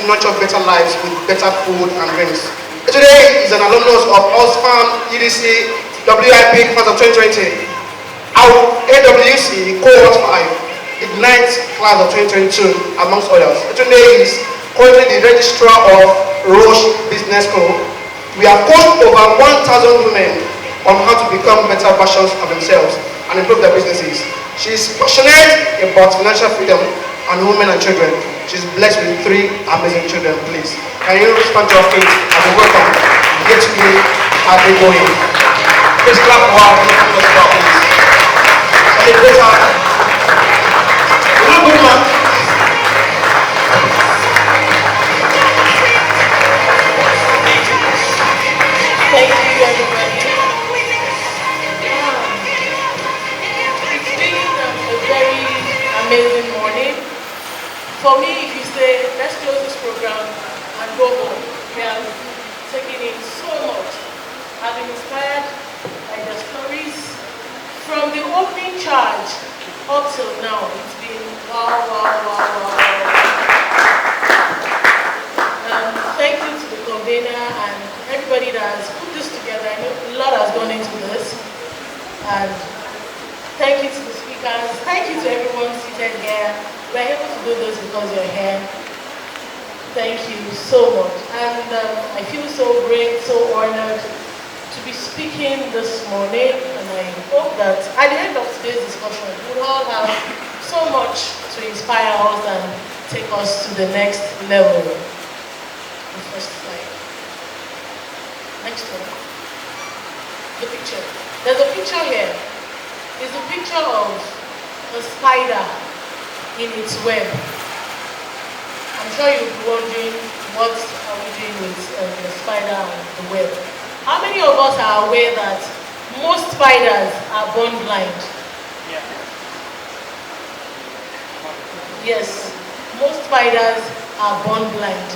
nurture better lives with better food and drinks. Today is an alumnus of Osfam EDC WIP class of 2020. Our AWC cohort 5, Ignite class of 2022, amongst others. Today is currently the registrar of Roche Business School. We have coached over 1,000 women on how to become better versions of themselves and improve their businesses. She is passionate about financial freedom and women and children. She's blessed with 3 amazing children. Please, can you respond to her feet and be welcome here to me as they go in. Please clap for her. Please. Celebrate her. You look good, man. Thank you, everybody. It's been a very amazing morning. For me, if you say, let's close this program and go home, we have taken in so much. I've been inspired by the stories from the opening charge up till now. It's been wow, wow, wow, wow, wow. Thank you to the convener and everybody that has put this together. I know a lot has gone into this. And thank you to the speakers. Thank you to everyone seated here. We're able to do this because you're here. Thank you so much. And I feel so great, so honored to be speaking this morning. And I hope that at the end of today's discussion, we'll all have so much to inspire us and take us to the next level. The first slide. Next one. The picture. There's a picture here. It's a picture of a spider in its web. I'm sure you'll be wondering what are we doing with the spider and the web. How many of us are aware that most spiders are born blind? Yeah. Yes, most spiders are born blind.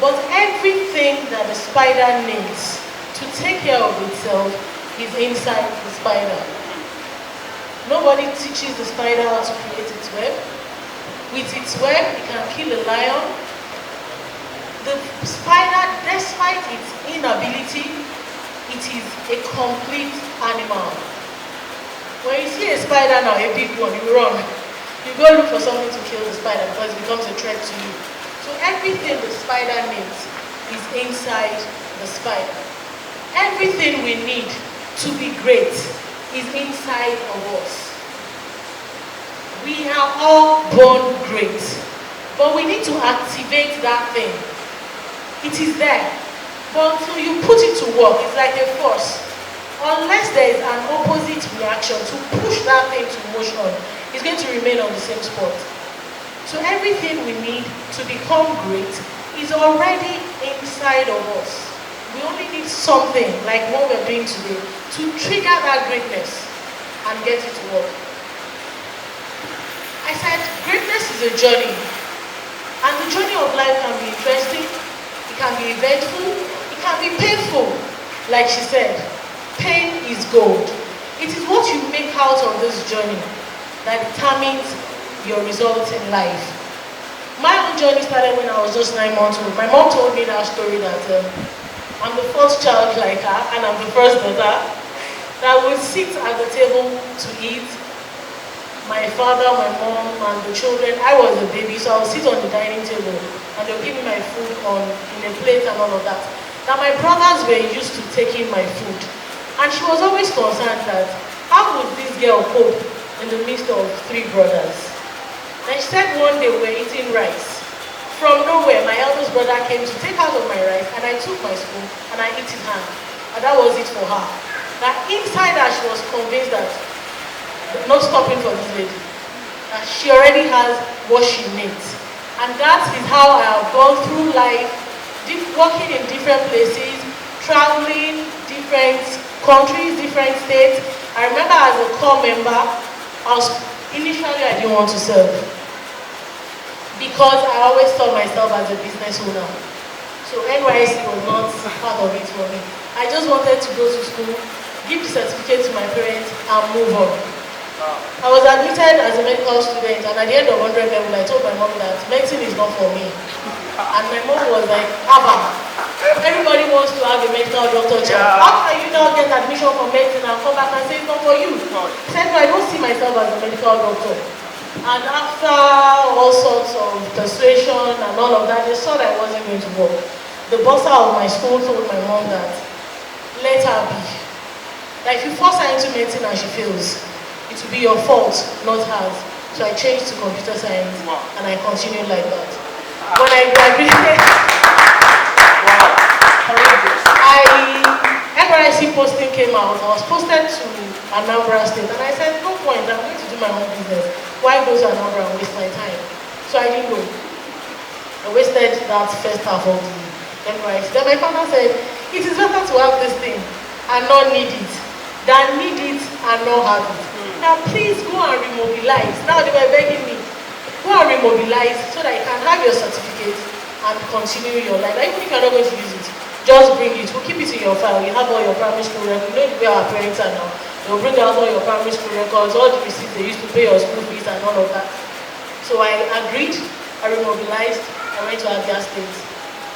But everything that the spider needs to take care of itself is inside the spider. Nobody teaches the spider how to create its web. With its web, it can kill a lion. The spider, despite its inability, it is a complete animal. When you see a spider now, a big one, you run. You go look for something to kill the spider because it becomes a threat to you. So everything the spider needs is inside the spider. Everything we need to be great is inside of us. We are all born great, but we need to activate that thing. It is there, but until you put it to work, it's like a force. Unless there is an opposite reaction to push that thing to motion, it's going to remain on the same spot. So everything we need to become great is already inside of us. We only need something like what we're doing today to trigger that greatness and get it to work. I said greatness is a journey, and the journey of life can be interesting, it can be eventful, it can be painful. Like she said, pain is gold. It is what you make out of this journey that determines your results in life. My own journey started when I was just 9 months old. My mom told me that story that I'm the first child like her, and I'm the first daughter that would sit at the table to eat. My father, my mom, and the children, I was a baby, so I would sit on the dining table and they'll give me my food in a plate and all of that. Now my brothers were used to taking my food, and she was always concerned that how would this girl cope in the midst of 3 brothers. And she said one day we were eating rice. From nowhere, my eldest brother came to take out of my rice, and I took my spoon and I ate his hand. And that was it for her. That inside her, she was convinced that, not stopping for this lady, that she already has what she needs. And that is how I have gone through life, working in different places, traveling different countries, different states. I remember as a corps member, initially I didn't want to serve because I always saw myself as a business owner. So NYSC was not part of it for me. I just wanted to go to school, give the certificate to my parents, and move on. I was admitted as a medical student, and at the end of 100 level, I told my mom that medicine is not for me. And my mom was like, Abba, everybody wants to have a medical doctor job. Yeah. How can you now get admission for medicine and come back and say it's not for you? I said, no, I don't see myself as a medical doctor. And after all sorts of persuasion and all of that, they saw that I wasn't going to work. The bursar of my school told my mom that, let her be. Like, if you force her into medicine and she fails, it will be your fault, not hers. So I changed to computer science, and I continued like that. When I graduated, NYC posting came out. I was posted to Anambra State, and I said, no point, I'm going to do my own business. Why go to Anambra and waste my time? So I didn't go. I wasted that first half of the NYC. Then my father said, it is better to have this thing and not need it than need it and not have it. Now please go and remobilize. Now they were begging me, go and remobilize so that you can have your certificate and continue your life. Like, even if you're not going to use it, just bring it. We'll keep it in your file. You have all your primary school records. You know the way our parents are now. They'll bring out all your primary school records, all the receipts they used to pay your school fees and all of that. So I agreed, I remobilized, I went to Abia State.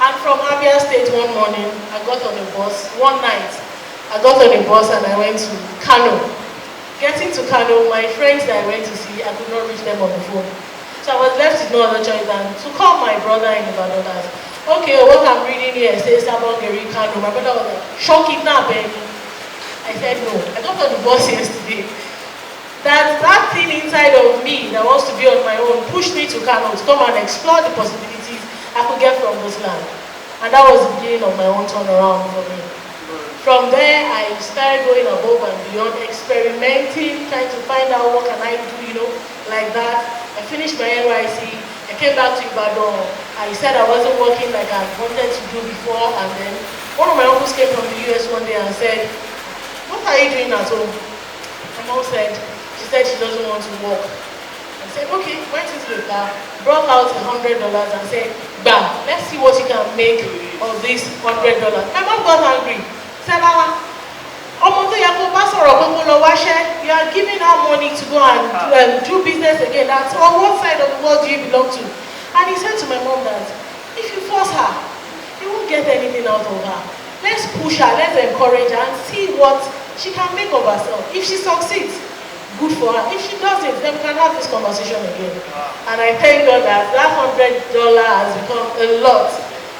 And from Abia State one morning, I got on a bus. One night, I got on a bus and I went to Kano. Getting to Kano, my friends that I went to see, I could not reach them on the phone. So I was left with no other choice than to call my brother in Ibadan. Okay, what I'm reading here says Sabongeri Kano. My brother was like, shock it now, baby. I said no. I got on the bus yesterday. That thing inside of me that wants to be on my own pushed me to Kano to come and explore the possibilities I could get from this land. And that was the beginning of my own turnaround for me. From there, I started going above and beyond, experimenting, trying to find out what can I do, you know, like that. I finished my NYC, I came back to Ibadan. I said I wasn't working like I wanted to do before, and then one of my uncles came from the US one day and said, what are you doing at home? My mom said, she said she doesn't want to work. I said, okay, went into the car, brought out $100 and said, bam, let's see what you can make of this $100. My mom got angry. Said, you are giving her money to go and do business again. That's on what side of the world do you belong to? And he said to my mom that if you force her, you won't get anything out of her. Let's push her, let's encourage her and see what she can make of herself. If she succeeds, good for her. If she doesn't, then we can have this conversation again. And I thank God that $100 has become a lot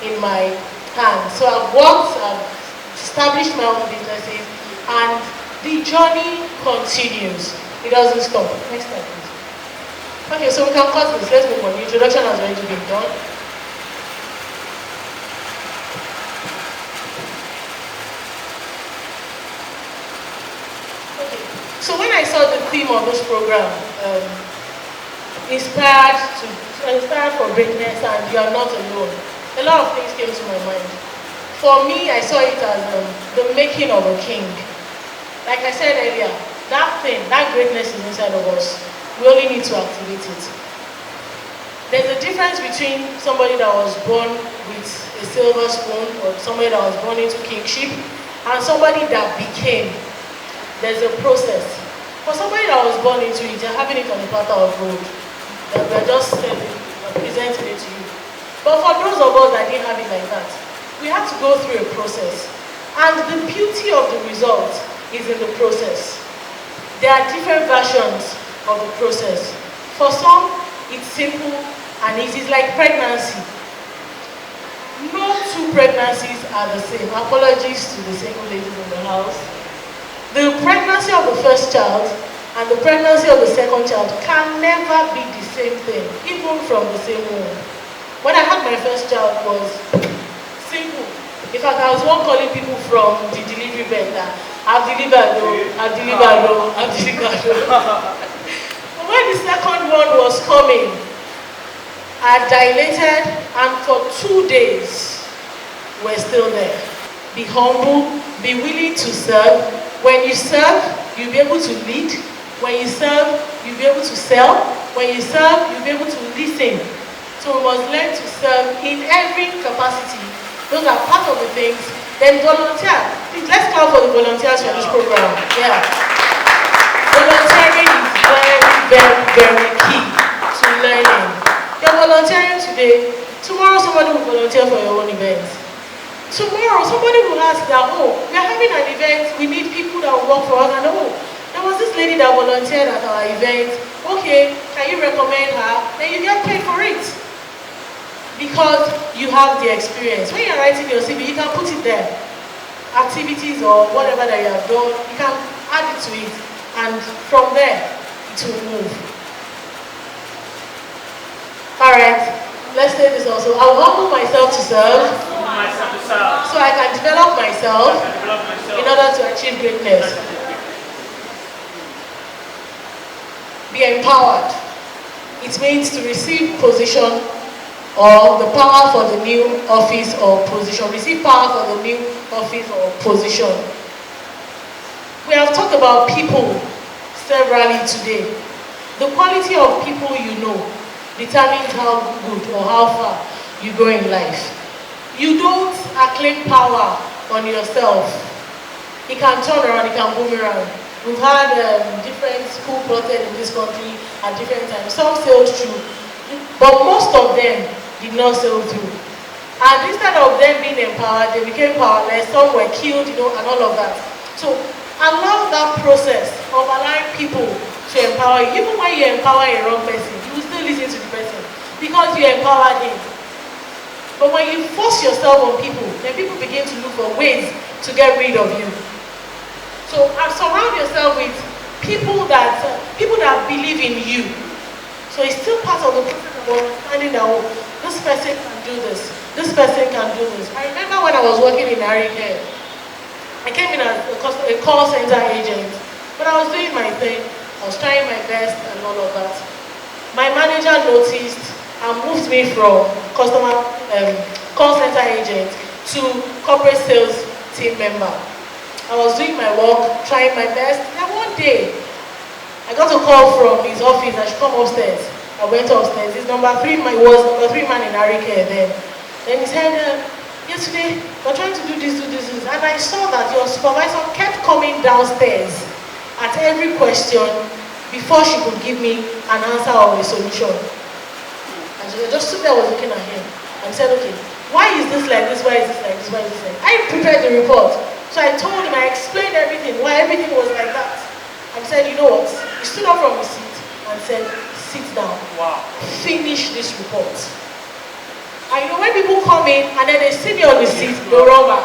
in my hands. So I've worked, I've established my own businesses, and the journey continues. It doesn't stop. Next slide, please. Okay, so we can cut this. Let's move on. The introduction has already been done. Okay, so when I saw the theme of this program, inspired for greatness and you are not alone, a lot of things came to my mind. For me, I saw it as the making of a king. Like I said earlier, that thing, that greatness is inside of us. We only need to activate it. There's a difference between somebody that was born with a silver spoon or somebody that was born into kingship and somebody that became. There's a process. For somebody that was born into it, you're having it on a platter of gold. That we're just presenting it to you. But for those of us that didn't have it like that, we have to go through a process. And the beauty of the result is in the process. There are different versions of the process. For some, it's simple and easy. It's like pregnancy. No two pregnancies are the same. Apologies to the single ladies in the house. The pregnancy of the first child and the pregnancy of the second child can never be the same thing, even from the same womb. When I had my first child, it was simple. In fact, I was one calling people from the delivery bed that I've delivered, I've delivered, I've delivered. But when the second one was coming, I dilated, and for 2 days, we're still there. Be humble, be willing to serve. When you serve, you'll be able to lead. When you serve, you'll be able to sell. When you serve, you'll be able to listen. So we must learn to serve in every capacity. Those are part of the things. Then volunteer. Please, let's clap for the volunteers for this program. Yeah. Volunteering is very, very, very key to learning. You're volunteering today. Tomorrow somebody will volunteer for your own event. Tomorrow somebody will ask that, oh, we are having an event, we need people that will work for us, and oh, there was this lady that volunteered at our event. Okay, can you recommend her? Then you get paid for it. Because you have the experience. When you're writing your CV, you can put it there. Activities or whatever that you have done, you can add it to it. And from there, it will move. Alright, let's say this also. I will humble myself to serve. So I can develop myself in order to achieve greatness. Be empowered. It means to receive position or the power for the new office or position. Receive power for the new office or position. We have talked about people severally today. The quality of people you know determines how good or how far you go in life. You don't acclaim power on yourself. It can turn around, it can boomerang. We've had different school plotted in this country at different times. Some sailed through, but most of them did not sail through. And instead of them being empowered, they became powerless. Some were killed, and all of that. So allow that process of allowing people to empower you. Even when you empower a wrong person, you will still listen to the person because you empowered him. But when you force yourself on people, then people begin to look for ways to get rid of you. So surround yourself with people that believe in you. So it's still part of the process of understanding that, oh, this person can do this. This person can do this. I remember when I was working in Arike, I came in as a call center agent, but I was doing my thing. I was trying my best and all of that. My manager noticed and moved me from call center agent to corporate sales team member. I was doing my work, trying my best, and one day, I got a call from his office. I should come upstairs. I went upstairs. He's number 3 man in Arike then. Then he said, yesterday, we're trying to do this. And I saw that your supervisor kept coming downstairs at every question before she could give me an answer or a solution. And she just stood there, was looking at him and said, okay, why is this like this? Why is this like this? Why is this like this? I prepared the report. So I told him, I explained everything, why everything was like that. And said, you know what? He stood up from his seat and said, sit down. Wow. Finish this report. And when people come in and then they see me on the seat, they run back.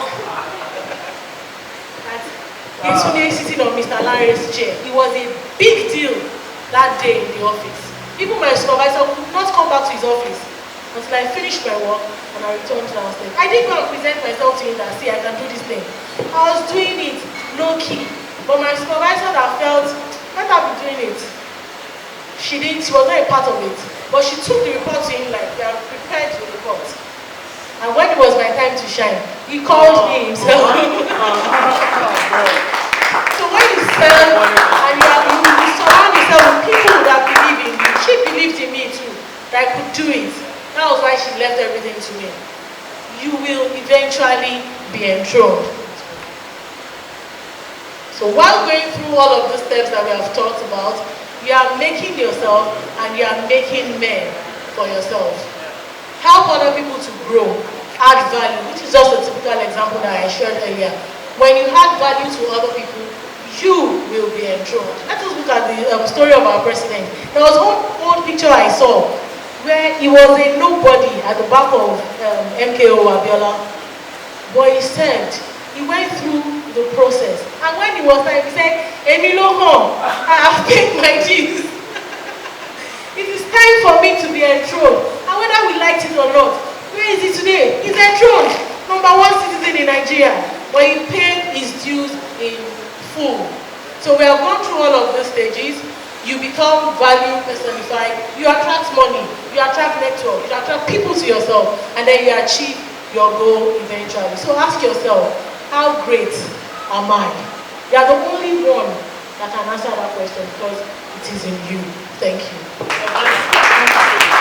He's today sitting on Mr. Larry's chair. It was a big deal that day in the office. Even my supervisor could not come back to his office until I finished my work and I returned downstairs. I didn't go and present myself to him that, see, I can do this thing. I was doing it low-key. But my supervisor that felt, let her be doing it. She was not a part of it. But she took the report to him like, they are prepared to report. And when it was my time to shine, he called me himself. So when you serve and you surround yourself with people that believe in you, she believed in me too, that I could do it. That was why she left everything to me. You will eventually be enthroned. So while going through all of the steps that we have talked about, you are making yourself and you are making men for yourself. Help other people to grow, add value, which is just a typical example that I shared earlier. When you add value to other people, you will be enthroned. Let us look at the story of our president. There was one old picture I saw where he was a nobody at the back of MKO Abiola. But he said, he went through the process. And when he was time, he said, Emilio, I have paid my dues. It is time for me to be enthroned. And whether we liked it or not, where is he today? He's enthroned. Number 1 citizen in Nigeria. But he paid his dues in full. So we have gone through all of these stages. You become value personified. You attract money. You attract network. You attract people to yourself. And then you achieve your goal eventually. So ask yourself, how great am I? You are the only one that can answer that question because it is in you. Thank you.